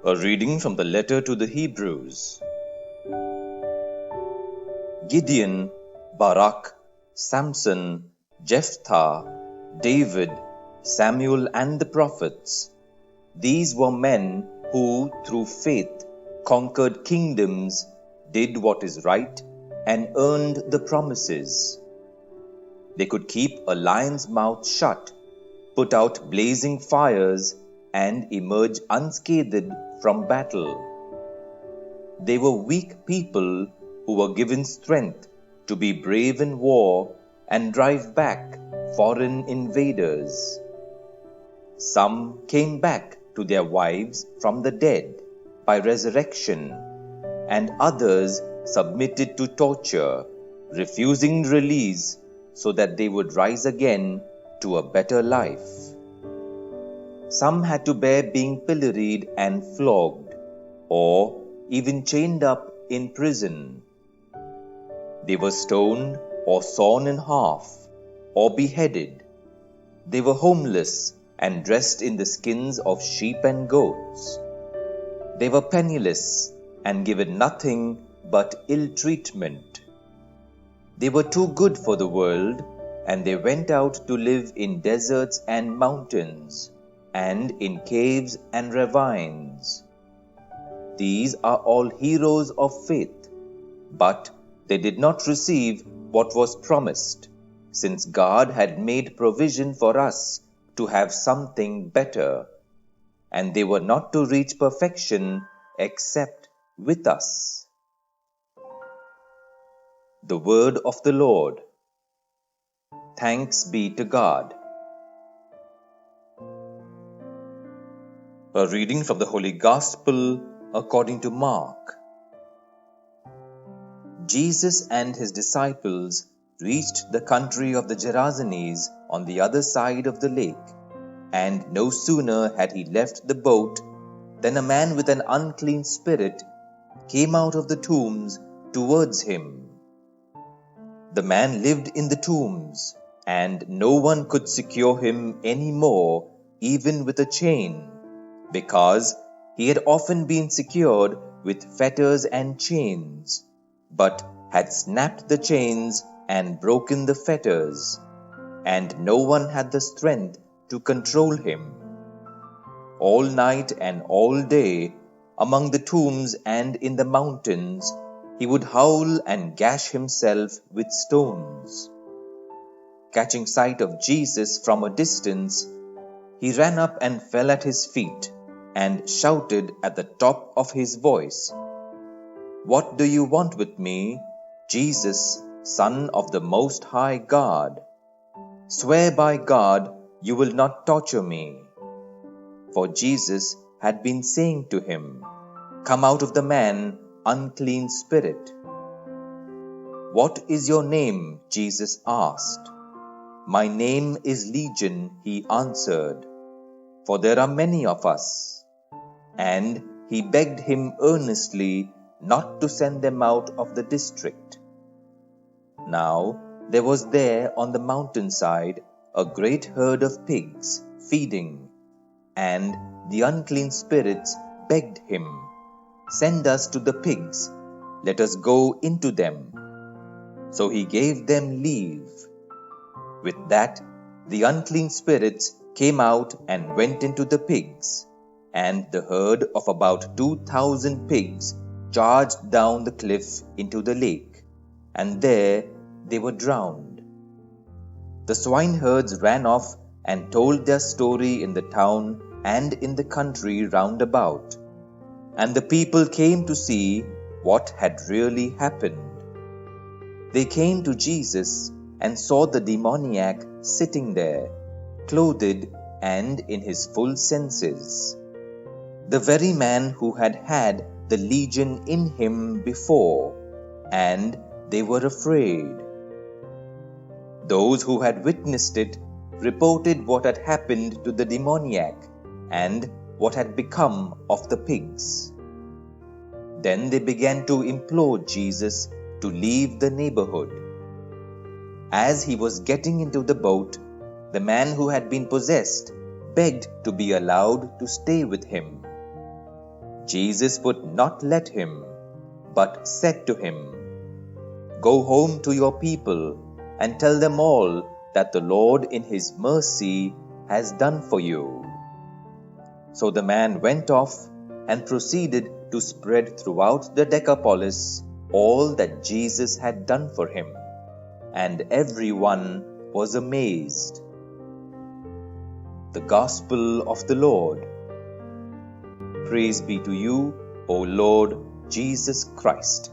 A reading from the letter to the Hebrews. Gideon, Barak, Samson, Jephthah, David, Samuel and the prophets. These were men who, through faith, conquered kingdoms, did what is right, and earned the promises. They could keep a lion's mouth shut, put out blazing fires, and emerge unscathed from battle. They were weak people who were given strength to be brave in war and drive back foreign invaders. Some came back to their wives from the dead by resurrection, and others submitted to torture, refusing release so that they would rise again to a better life. Some had to bear being pilloried and flogged, or even chained up in prison. They were stoned or sawn in half, or beheaded. They were homeless and dressed in the skins of sheep and goats. They were penniless and given nothing but ill treatment. They were too good for the world, and they went out to live in deserts and mountains, and in caves and ravines. These are all heroes of faith, but they did not receive what was promised, since God had made provision for us to have something better, and they were not to reach perfection except with us. The word of the Lord. Thanks be to God. A reading from the Holy Gospel according to Mark. Jesus and his disciples reached the country of the Gerasenes on the other side of the lake, and no sooner had he left the boat than a man with an unclean spirit came out of the tombs towards him. The man lived in the tombs, and no one could secure him any more, even with a chain, because he had often been secured with fetters and chains, but had snapped the chains and broken the fetters, and no one had the strength to control him. All night and all day, among the tombs and in the mountains, he would howl and gash himself with stones. Catching sight of Jesus from a distance, he ran up and fell at his feet, and shouted at the top of his voice, "What do you want with me, Jesus, Son of the Most High God? Swear by God you will not torture me." For Jesus had been saying to him, "Come out of the man, unclean spirit." "What is your name?" Jesus asked. "My name is Legion," he answered, "for there are many of us." And he begged him earnestly not to send them out of the district. Now there was there on the mountainside a great herd of pigs feeding, and the unclean spirits begged him, "Send us to the pigs, let us go into them." So he gave them leave. With that, the unclean spirits came out and went into the pigs, and the herd of about 2,000 pigs charged down the cliff into the lake, and there they were drowned. The swineherds ran off and told their story in the town and in the country round about, and the people came to see what had really happened. They came to Jesus and saw the demoniac sitting there, clothed and in his full senses, the very man who had had the legion in him before, and they were afraid. Those who had witnessed it reported what had happened to the demoniac and what had become of the pigs. Then they began to implore Jesus to leave the neighborhood. As he was getting into the boat, the man who had been possessed begged to be allowed to stay with him. Jesus would not let him, but said to him, "Go home to your people and tell them all that the Lord in his mercy has done for you." So the man went off and proceeded to spread throughout the Decapolis all that Jesus had done for him, and everyone was amazed. The Gospel of the Lord. Praise be to you, O Lord Jesus Christ.